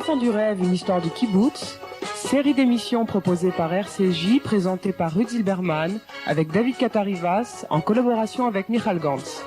Enfants du rêve, une histoire du kibbutz, série d'émissions proposée par RCJ, présentée par Ruth Zilberman, avec David Katarivas, en collaboration avec Michal Gantz.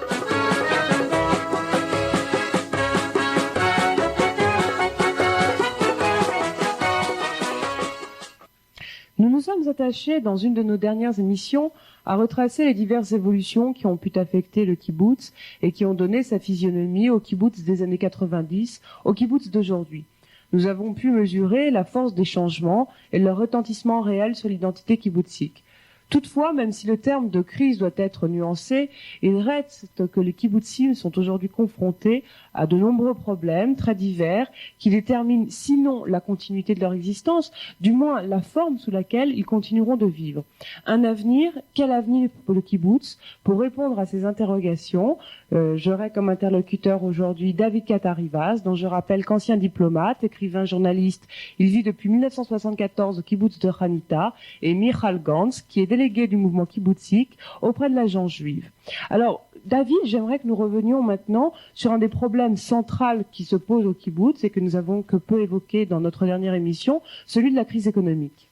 Nous nous sommes attachés, dans une de nos dernières émissions, à retracer les diverses évolutions qui ont pu affecter le kibbutz et qui ont donné sa physionomie au kibbutz des années 90, au kibbutz d'aujourd'hui. Nous avons pu mesurer la force des changements et leur retentissement réel sur l'identité kibbutzique. Toutefois, même si le terme de crise doit être nuancé, il reste que les kibbutzim sont aujourd'hui confrontés à de nombreux problèmes très divers qui déterminent sinon la continuité de leur existence, du moins la forme sous laquelle ils continueront de vivre. Quel avenir pour le kibbutz? Pour répondre à ces interrogations, j'aurai comme interlocuteur aujourd'hui David Katarivas, dont je rappelle qu'ancien diplomate, écrivain, journaliste, il vit depuis 1974 au kibbutz de Hanita, et Michal Gantz, qui est délégué du mouvement kibbutzik auprès de l'agence juive. Alors, David, j'aimerais que nous revenions maintenant sur un des problèmes centraux qui se pose au kibbutz et que nous avons que peu évoqué dans notre dernière émission, celui de la crise économique.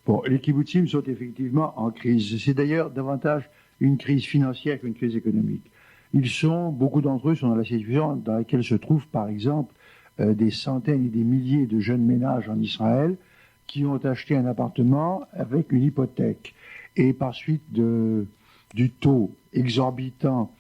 Bon, les kibbutzim sont effectivement en crise. C'est d'ailleurs davantage une crise financière qu'une crise économique. Beaucoup d'entre eux sont dans la situation dans laquelle se trouvent, par exemple, des centaines et des milliers de jeunes ménages en Israël qui ont acheté un appartement avec une hypothèque. Et par suite du taux exorbitant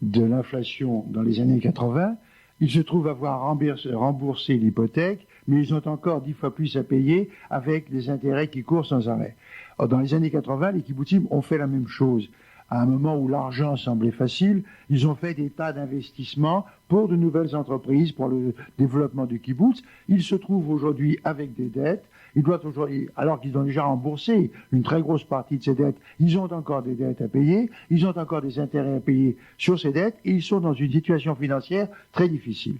de l'inflation dans les années 80, ils se trouvent avoir remboursé l'hypothèque, mais ils ont encore 10 fois plus à payer avec des intérêts qui courent sans arrêt. Or, dans les années 80, les kibbutzim ont fait la même chose. À un moment où l'argent semblait facile, ils ont fait des tas d'investissements pour de nouvelles entreprises, pour le développement du kibbutz. Ils se trouvent aujourd'hui avec des dettes. Ils doivent aujourd'hui, alors qu'ils ont déjà remboursé une très grosse partie de ces dettes, ils ont encore des dettes à payer, ils ont encore des intérêts à payer sur ces dettes, et ils sont dans une situation financière très difficile.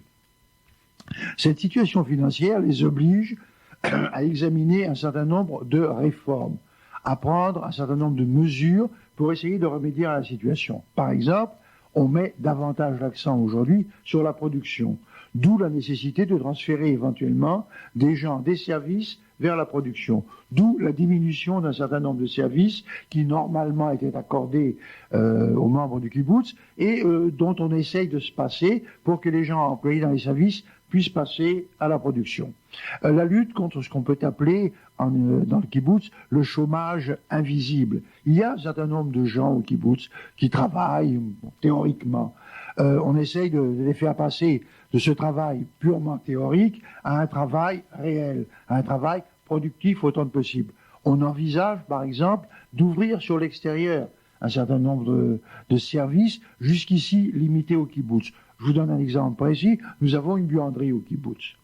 Cette situation financière les oblige à examiner un certain nombre de réformes, à prendre un certain nombre de mesures pour essayer de remédier à la situation. Par exemple, on met davantage l'accent aujourd'hui sur la production, d'où la nécessité de transférer éventuellement des gens, des services vers la production, d'où la diminution d'un certain nombre de services qui normalement étaient accordés aux membres du kibbutz et dont on essaye de se passer pour que les gens employés dans les services puissent passer à la production. La lutte contre ce qu'on peut appeler dans le kibbutz le chômage invisible. Il y a un certain nombre de gens au kibbutz qui travaillent théoriquement. On essaye de les faire passer de ce travail purement théorique à un travail réel, à un travail productif autant que possible. On envisage, par exemple, d'ouvrir sur l'extérieur un certain nombre de services jusqu'ici limités au kibbutz. Je vous donne un exemple précis. Nous avons une buanderie au kibbutz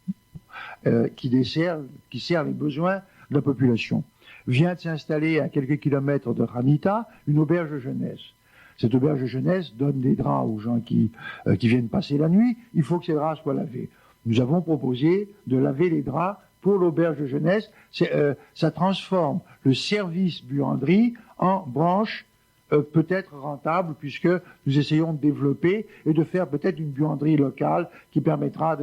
qui sert les besoins de la population. Vient de s'installer à quelques kilomètres de Hanita une auberge de jeunesse. Cette auberge de jeunesse donne des draps aux gens qui viennent passer la nuit. Il faut que ces draps soient lavés. Nous avons proposé de laver les draps pour l'auberge de jeunesse. Ça transforme le service buanderie en branche peut-être rentable, puisque nous essayons de développer et de faire peut-être une buanderie locale qui permettra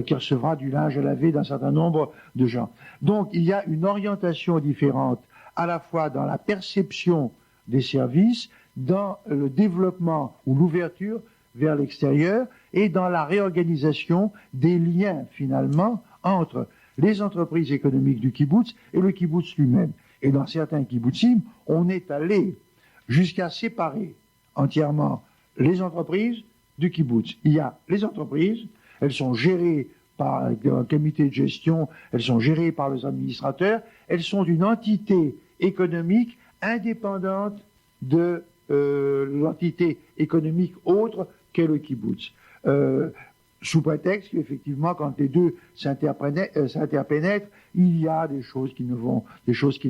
qui recevra du linge à laver d'un certain nombre de gens. Donc il y a une orientation différente à la fois dans la perception des services, dans le développement ou l'ouverture vers l'extérieur et dans la réorganisation des liens finalement entre les entreprises économiques du kibbutz et le kibbutz lui-même. Et dans certains kibbutzim, on est allé jusqu'à séparer entièrement les entreprises du kibbutz. Il y a les entreprises, elles sont gérées par un comité de gestion, elles sont gérées par les administrateurs, elles sont une entité économique indépendante de l'entité économique autre qu'est le kibbutz. Sous prétexte qu'effectivement, quand les deux s'interpénètrent, il y a des choses qui ne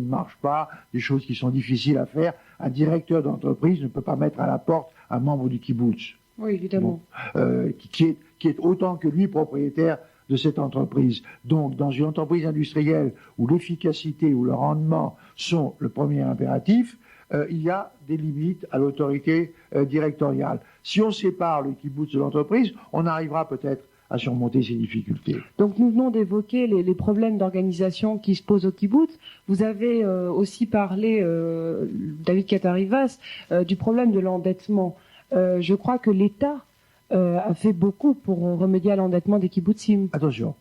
marchent pas, des choses qui sont difficiles à faire. Un directeur d'entreprise ne peut pas mettre à la porte un membre du kibbutz. Oui, évidemment. Bon, qui est autant que lui propriétaire de cette entreprise. Donc, dans une entreprise industrielle où l'efficacité ou le rendement sont le premier impératif, il y a des limites à l'autorité directoriale. Si on sépare le kibbutz de l'entreprise, on arrivera peut-être à surmonter ces difficultés. Donc nous venons d'évoquer les problèmes d'organisation qui se posent au kibbutz. Vous avez aussi parlé, David Katarivas, du problème de l'endettement. Je crois que l'État a fait beaucoup pour remédier à l'endettement des kibbutzim. Attention,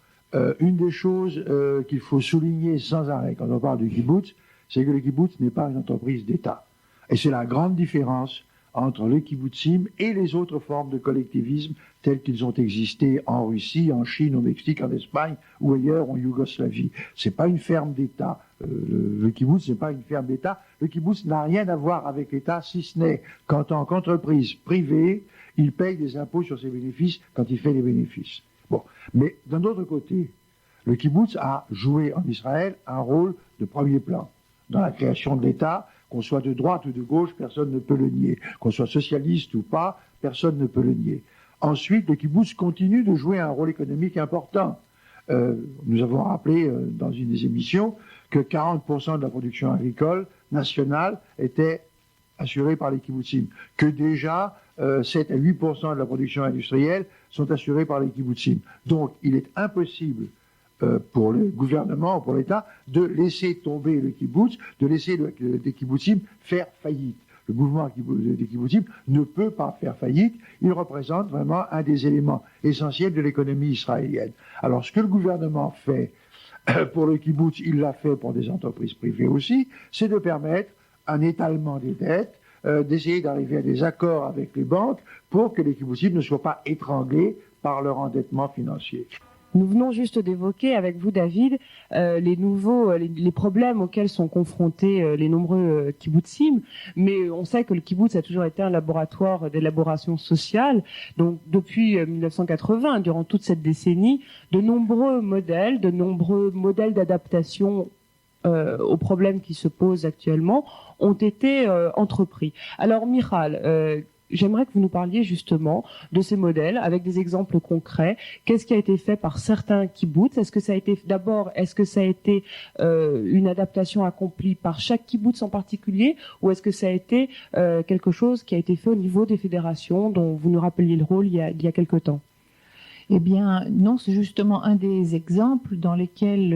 une des choses qu'il faut souligner sans arrêt quand on parle du kibbutz, c'est que le kibbutz n'est pas une entreprise d'État. Et c'est la grande différence entre le kibbutzim et les autres formes de collectivisme tels qu'ils ont existé en Russie, en Chine, au Mexique, en Espagne ou ailleurs, en Yougoslavie. C'est pas une ferme d'État. Le kibbutz n'est pas une ferme d'État. Le kibbutz n'a rien à voir avec l'État, si ce n'est qu'en tant qu'entreprise privée, il paye des impôts sur ses bénéfices quand il fait des bénéfices. Bon. Mais d'un autre côté, le kibbutz a joué en Israël un rôle de premier plan dans la création de l'État. Qu'on soit de droite ou de gauche, personne ne peut le nier. Qu'on soit socialiste ou pas, personne ne peut le nier. Ensuite, le kibbutz continue de jouer un rôle économique important. Nous avons rappelé dans une des émissions que 40% de la production agricole nationale était assurée par les kibbutzim, que déjà 7 à 8% de la production industrielle sont assurées par les kibbutzim. Donc, il est impossible pour le gouvernement, pour l'État, de laisser tomber le kibbutz, de laisser les kibbutzim faire faillite. Le mouvement des kibbutzim ne peut pas faire faillite. Il représente vraiment un des éléments essentiels de l'économie israélienne. Alors, ce que le gouvernement fait pour le kibbutz, il l'a fait pour des entreprises privées aussi, c'est de permettre un étalement des dettes, d'essayer d'arriver à des accords avec les banques pour que les kibbutzim ne soient pas étranglés par leur endettement financier. Nous venons juste d'évoquer avec vous, David, les problèmes auxquels sont confrontés les nombreux kibbutzim, mais on sait que le kibbutz a toujours été un laboratoire d'élaboration sociale. Donc, depuis 1980, durant toute cette décennie, de nombreux modèles d'adaptation aux problèmes qui se posent actuellement ont été entrepris. Alors, Michal, j'aimerais que vous nous parliez justement de ces modèles avec des exemples concrets. Qu'est-ce qui a été fait par certains kibbutz? Est-ce que ça a été une adaptation accomplie par chaque kibbutz en particulier, ou est-ce que ça a été quelque chose qui a été fait au niveau des fédérations dont vous nous rappeliez le rôle il y a quelque temps? Eh bien, non, c'est justement un des exemples dans lesquels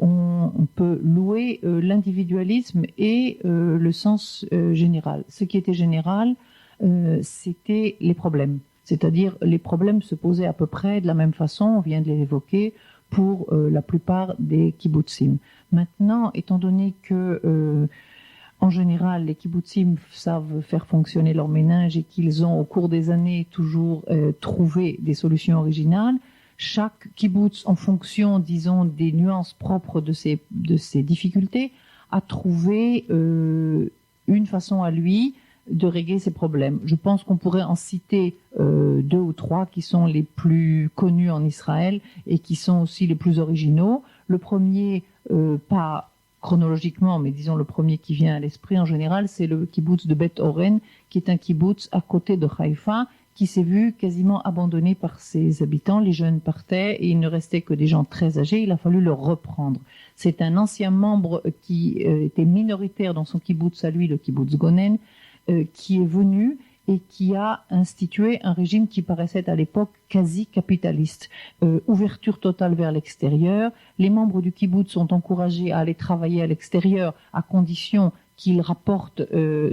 on peut louer l'individualisme et le sens général. Ce qui était général, c'était les problèmes. C'est-à-dire, les problèmes se posaient à peu près de la même façon, on vient de les évoquer, pour la plupart des kibbutzim. Maintenant, étant donné que, en général, les kibbutzim savent faire fonctionner leur méninge et qu'ils ont, au cours des années, toujours trouvé des solutions originales, chaque kibbutz, en fonction, disons, des nuances propres de ces difficultés, a trouvé une façon à lui de régler ces problèmes. Je pense qu'on pourrait en citer 2 ou 3 qui sont les plus connus en Israël et qui sont aussi les plus originaux. Le premier, pas chronologiquement, mais disons le premier qui vient à l'esprit en général, c'est le kibbutz de Beth Oren, qui est un kibbutz à côté de Haïfa, qui s'est vu quasiment abandonné par ses habitants. Les jeunes partaient et il ne restait que des gens très âgés. Il a fallu le reprendre. C'est un ancien membre qui était minoritaire dans son kibbutz à lui, le kibbutz Gonen, qui est venu et qui a institué un régime qui paraissait à l'époque quasi capitaliste. Ouverture totale vers l'extérieur. Les membres du kibbutz sont encouragés à aller travailler à l'extérieur à condition qu'ils rapportent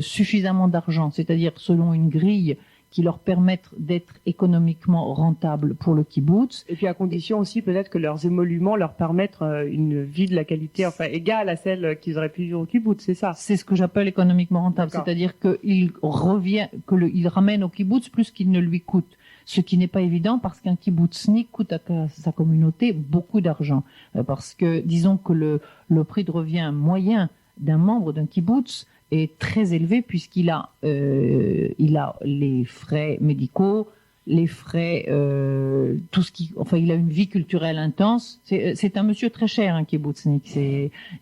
suffisamment d'argent, c'est-à-dire selon une grille qui leur permettent d'être économiquement rentables pour le kibbutz. Et puis à condition aussi peut-être que leurs émoluments leur permettent une vie de la qualité égale à celle qu'ils auraient pu vivre au kibbutz, c'est ça? C'est ce que j'appelle économiquement rentable, c'est-à-dire qu'il ramène au kibbutz plus qu'il ne lui coûte. Ce qui n'est pas évident parce qu'un kibbutznik coûte à sa communauté beaucoup d'argent. Parce que disons que le prix de revient moyen d'un membre d'un kibbutz est très élevé puisqu'il a les frais médicaux, les frais, tout ce qui, enfin, il a une vie culturelle intense. C'est un monsieur très cher, un kibbutznik.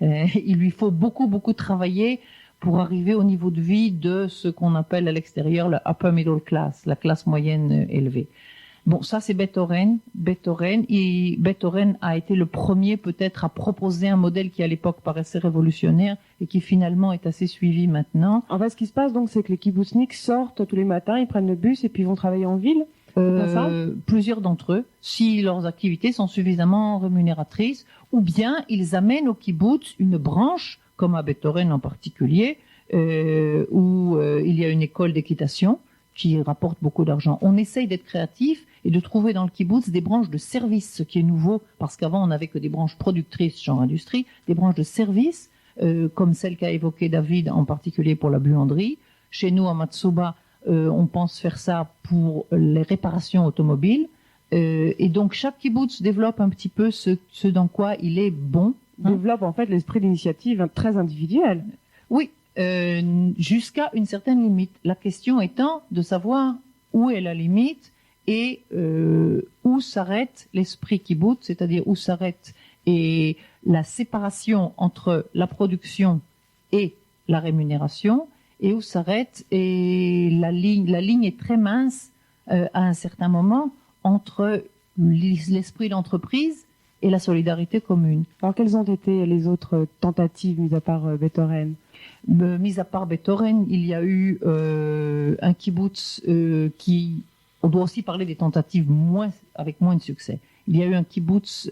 Il lui faut beaucoup travailler pour arriver au niveau de vie de ce qu'on appelle à l'extérieur le upper middle class, la classe moyenne élevée. Bon, ça c'est Beth Oren. Beth Oren a été le premier peut-être à proposer un modèle qui à l'époque paraissait révolutionnaire et qui finalement est assez suivi maintenant. En fait, ce qui se passe donc, c'est que les kibbutzniks sortent tous les matins, ils prennent le bus et puis vont travailler en ville. pas ça Plusieurs d'entre eux, si leurs activités sont suffisamment rémunératrices, ou bien ils amènent au kibbutz une branche, comme à Betoren en particulier, où il y a une école d'équitation qui rapporte beaucoup d'argent. On essaye d'être créatif et de trouver dans le kibbutz des branches de service, ce qui est nouveau, parce qu'avant on n'avait que des branches productrices, genre industrie, des branches de service, comme celle qu'a évoquée David, en particulier pour la buanderie. Chez nous, à Matsuba, on pense faire ça pour les réparations automobiles. Et donc, chaque kibbutz développe un petit peu ce dans quoi il est bon. Développe en fait l'esprit d'initiative très individuel. Oui, jusqu'à une certaine limite. La question étant de savoir où est la limite et où s'arrête l'esprit kibbutz, c'est-à-dire où s'arrête et la séparation entre la production et la rémunération, et où s'arrête, et la ligne est très mince à un certain moment entre l'esprit d'entreprise et la solidarité commune. Alors quelles ont été les autres tentatives, mis à part Betoren? Mis à part Betoren, il y a eu un kibbutz qui... On doit aussi parler des tentatives avec moins de succès. Il y a eu un kibbutz,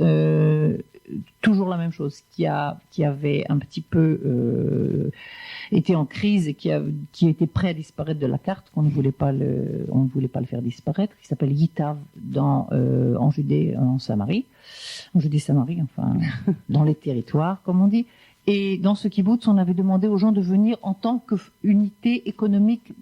toujours la même chose, qui avait un petit peu été en crise et qui était prêt à disparaître de la carte, qu'on ne voulait pas le faire disparaître, qui s'appelle Yitav en Judée, en Samarie, enfin, dans les territoires, comme on dit. Et dans ce kibbutz, on avait demandé aux gens de venir en tant qu'unité économique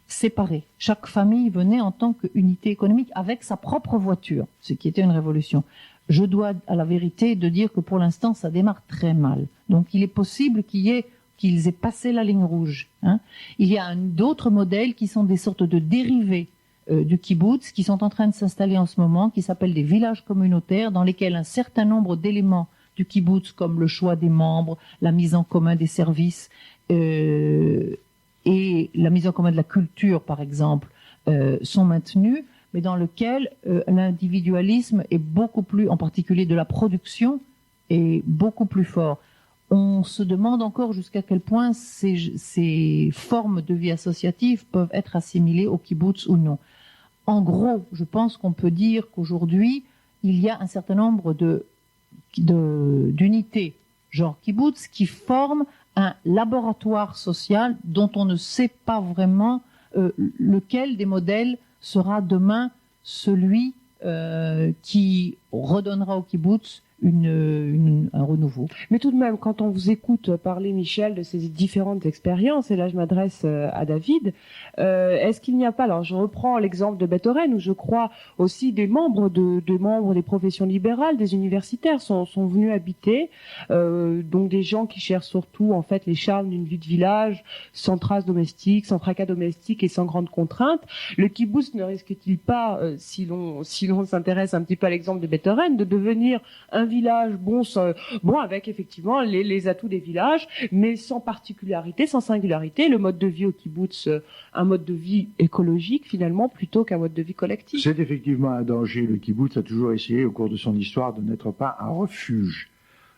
séparée. Chaque famille venait en tant qu'unité économique avec sa propre voiture, ce qui était une révolution. Je dois, à la vérité, de dire que pour l'instant, ça démarre très mal. Donc, il est possible qu'ils aient passé la ligne rouge. Il y a d'autres modèles qui sont des sortes de dérivés du kibbutz, qui sont en train de s'installer en ce moment, qui s'appellent des villages communautaires, dans lesquels un certain nombre d'éléments du kibbutz, comme le choix des membres, la mise en commun des services, et la mise en commun de la culture, par exemple, sont maintenus, mais dans lequel l'individualisme est beaucoup plus, en particulier de la production, est beaucoup plus fort. On se demande encore jusqu'à quel point ces formes de vie associative peuvent être assimilées au kibbutz ou non. En gros, je pense qu'on peut dire qu'aujourd'hui, il y a un certain nombre d'unités, genre kibbutz, qui forment un laboratoire social dont on ne sait pas vraiment lequel des modèles sera demain celui qui redonnera au kibbutz un renouveau. Mais tout de même, quand on vous écoute parler, Michel, de ces différentes expériences, et là je m'adresse à David, est-ce qu'il n'y a pas, alors je reprends l'exemple de Betoren, où je crois aussi des membres membres des professions libérales, des universitaires sont venus habiter, donc des gens qui cherchent surtout en fait les charmes d'une vie de village, sans traces domestiques, sans tracas domestiques et sans grandes contraintes. Le kibbutz ne risque-t-il pas, si l'on s'intéresse un petit peu à l'exemple de Betoren, de devenir un village bon avec effectivement les atouts des villages, mais sans particularité, sans singularité, le mode de vie au kibbutz, un mode de vie écologique finalement plutôt qu'un mode de vie collectif. C'est effectivement un danger. Le kibbutz a toujours essayé au cours de son histoire de n'être pas un refuge,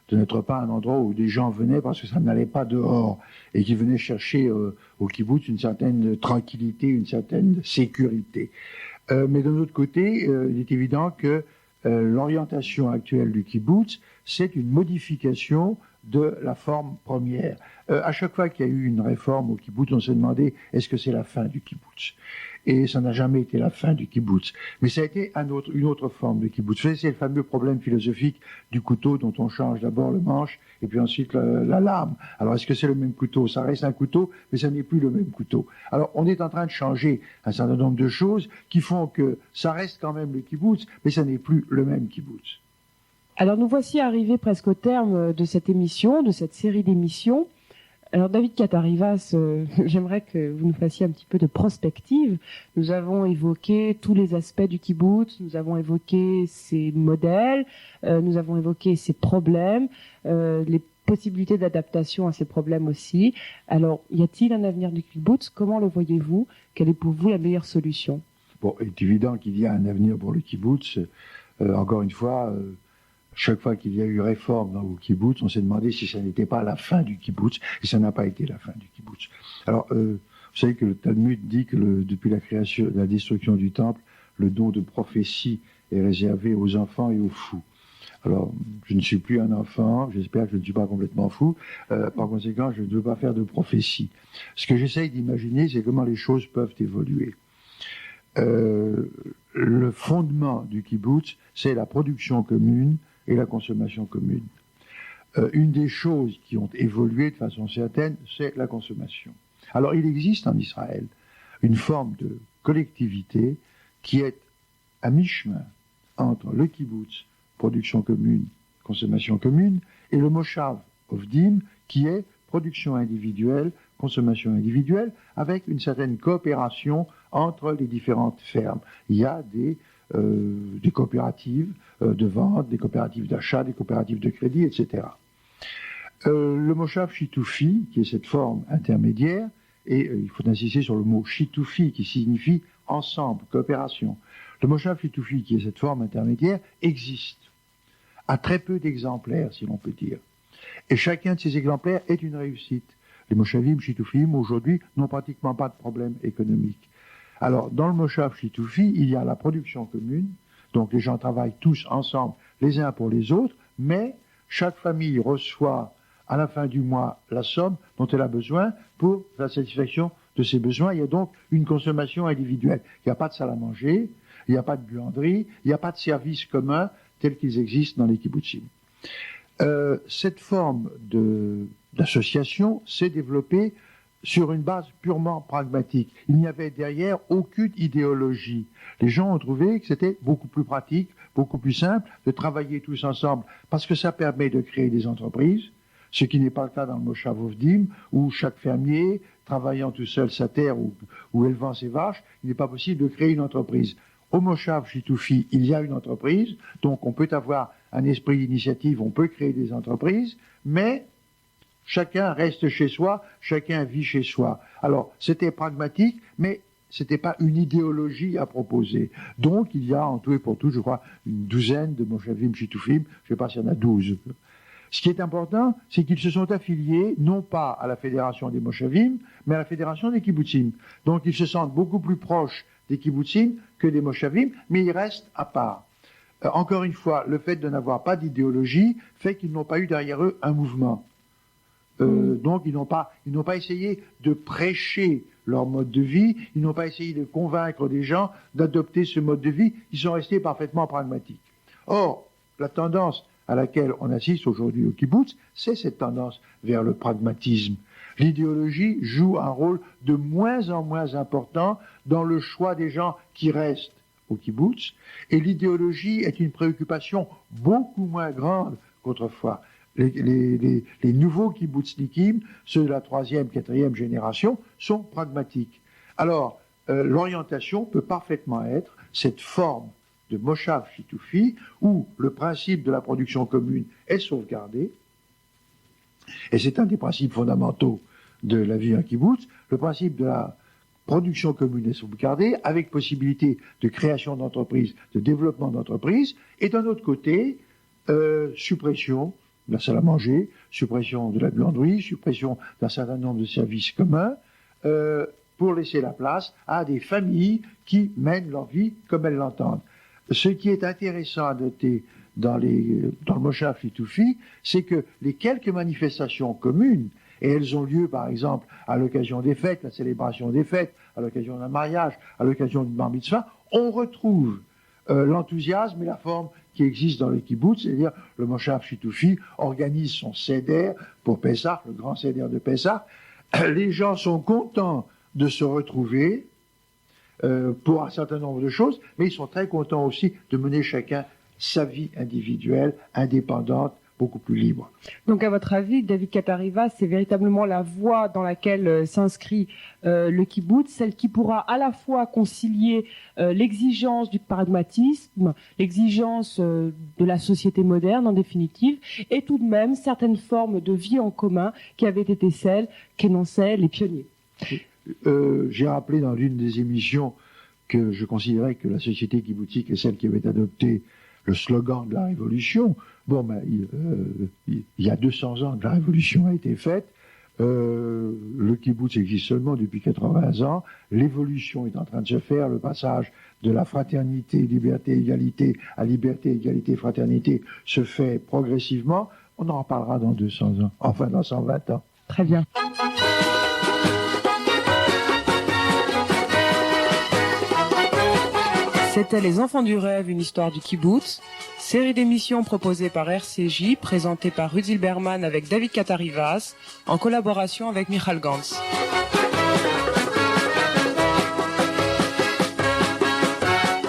de n'être pas un endroit où des gens venaient parce que ça n'allait pas dehors et qui venaient chercher au kibbutz une certaine tranquillité, une certaine sécurité. Mais d'un autre côté, il est évident que l'orientation actuelle du kibbutz, c'est une modification de la forme première. À chaque fois qu'il y a eu une réforme au kibbutz, on s'est demandé est-ce que c'est la fin du kibbutz? Et ça n'a jamais été la fin du kibbutz. Mais ça a été une autre forme de kibbutz. C'est le fameux problème philosophique du couteau dont on change d'abord le manche et puis ensuite la lame. Alors est-ce que c'est le même couteau? Ça reste un couteau, mais ça n'est plus le même couteau. Alors on est en train de changer un certain nombre de choses qui font que ça reste quand même le kibbutz, mais ça n'est plus le même kibbutz. Alors nous voici arrivés presque au terme de cette émission, de cette série d'émissions. Alors David Katarivas, j'aimerais que vous nous fassiez un petit peu de prospective. Nous avons évoqué tous les aspects du kibbutz, nous avons évoqué ses modèles, nous avons évoqué ses problèmes, les possibilités d'adaptation à ces problèmes aussi. Alors, y a-t-il un avenir du kibbutz? Comment le voyez-vous? Quelle est pour vous la meilleure solution? Bon, il est évident qu'il y a un avenir pour le kibbutz. Encore une fois, chaque fois qu'il y a eu réforme dans le kibbutz, on s'est demandé si ça n'était pas la fin du kibbutz, et ça n'a pas été la fin du kibbutz. Alors, Vous savez que le Talmud dit que depuis la destruction du temple, le don de prophétie est réservé aux enfants et aux fous. Alors, je ne suis plus un enfant, j'espère que je ne suis pas complètement fou, par conséquent, je ne veux pas faire de prophétie. Ce que j'essaye d'imaginer, c'est comment les choses peuvent évoluer. Le fondement du kibbutz, c'est la production commune et la consommation commune. Une des choses qui ont évolué de façon certaine, c'est la consommation. Alors, il existe en Israël une forme de collectivité qui est à mi-chemin entre le kibbutz, production commune, consommation commune, et le moshav ovdim, qui est production individuelle, consommation individuelle, avec une certaine coopération entre les différentes fermes. Il y a des coopératives de vente, des coopératives d'achat, des coopératives de crédit, etc. Le moshav shitufi, qui est cette forme intermédiaire, et il faut insister sur le mot shitufi, qui signifie ensemble, coopération. Le moshav shitufi, qui est cette forme intermédiaire, existe à très peu d'exemplaires, si l'on peut dire. Et chacun de ces exemplaires est une réussite. Les moshavim shitufim, aujourd'hui, n'ont pratiquement pas de problème économique. Alors, dans le moshav shitufi, il y a la production commune, donc les gens travaillent tous ensemble, les uns pour les autres, mais chaque famille reçoit à la fin du mois la somme dont elle a besoin pour la satisfaction de ses besoins. Il y a donc une consommation individuelle. Il n'y a pas de salle à manger, il n'y a pas de buanderie, il n'y a pas de services communs tels qu'ils existent dans les kibbutzim. Cette forme d'association s'est développée sur une base purement pragmatique. Il n'y avait derrière aucune idéologie. Les gens ont trouvé que c'était beaucoup plus pratique, beaucoup plus simple de travailler tous ensemble, parce que ça permet de créer des entreprises, ce qui n'est pas le cas dans le moshav ovdim, où chaque fermier, travaillant tout seul sa terre ou élevant ses vaches, il n'est pas possible de créer une entreprise. Au moshav shitufi, il y a une entreprise, donc on peut avoir un esprit d'initiative, on peut créer des entreprises, mais chacun reste chez soi, chacun vit chez soi. Alors, c'était pragmatique, mais c'était pas une idéologie à proposer. Donc, il y a en tout et pour tout, je crois, une douzaine de moshavim shitufim, je sais pas s'il y en a 12. Ce qui est important, c'est qu'ils se sont affiliés, non pas à la fédération des moshavim, mais à la fédération des kibbutzim. Donc, ils se sentent beaucoup plus proches des kibbutzim que des moshavim, mais ils restent à part. Encore une fois, le fait de n'avoir pas d'idéologie fait qu'ils n'ont pas eu derrière eux un mouvement. Donc, ils n'ont pas essayé de prêcher leur mode de vie, ils n'ont pas essayé de convaincre des gens d'adopter ce mode de vie, ils sont restés parfaitement pragmatiques. Or, la tendance à laquelle on assiste aujourd'hui au kibbutz, c'est cette tendance vers le pragmatisme. L'idéologie joue un rôle de moins en moins important dans le choix des gens qui restent au kibbutz, et l'idéologie est une préoccupation beaucoup moins grande qu'autrefois. Les nouveaux kibbutznikim, ceux de la 3e, 4e génération, sont pragmatiques. Alors, l'orientation peut parfaitement être cette forme de moshav shitufi, où le principe de la production commune est sauvegardé, et c'est un des principes fondamentaux de la vie en kibbutz, le principe de la production commune est sauvegardé, avec possibilité de création d'entreprises, de développement d'entreprises, et d'un autre côté, suppression de la salle à manger, suppression de la buanderie, suppression d'un certain nombre de services communs, pour laisser la place à des familles qui mènent leur vie comme elles l'entendent. Ce qui est intéressant à noter dans le moshav shitufi, c'est que les quelques manifestations communes, et elles ont lieu par exemple à l'occasion des fêtes, la célébration des fêtes, à l'occasion d'un mariage, à l'occasion d'une bar mitzvah, on retrouve l'enthousiasme et la forme qui existe dans le kibbutz, c'est-à-dire le moshav shitufi organise son seder pour Pessah, le grand seder de Pessah. Les gens sont contents de se retrouver pour un certain nombre de choses, mais ils sont très contents aussi de mener chacun sa vie individuelle, indépendante, beaucoup plus libre. Donc, à votre avis, David Katariva, c'est véritablement la voie dans laquelle s'inscrit le kibbutz, celle qui pourra à la fois concilier l'exigence du pragmatisme, l'exigence de la société moderne en définitive, et tout de même certaines formes de vie en commun qui avaient été celles qu'énonçaient les pionniers. J'ai rappelé dans l'une des émissions que je considérais que la société kibbutzik est celle qui avait adopté le slogan de la Révolution. Bon, il y a 200 ans que la Révolution a été faite. Le kibbutz existe seulement depuis 80 ans. L'évolution est en train de se faire. Le passage de la fraternité, liberté, égalité à liberté, égalité, fraternité se fait progressivement. On en reparlera dans 200 ans, enfin dans 120 ans. Très bien. C'était Les Enfants du Rêve, une histoire du kibbutz. Série d'émissions proposée par RCJ, présentée par Ruth Zilberman avec David Katarivas, en collaboration avec Michal Gantz.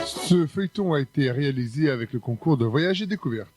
Ce feuilleton a été réalisé avec le concours de Voyage et Découverte.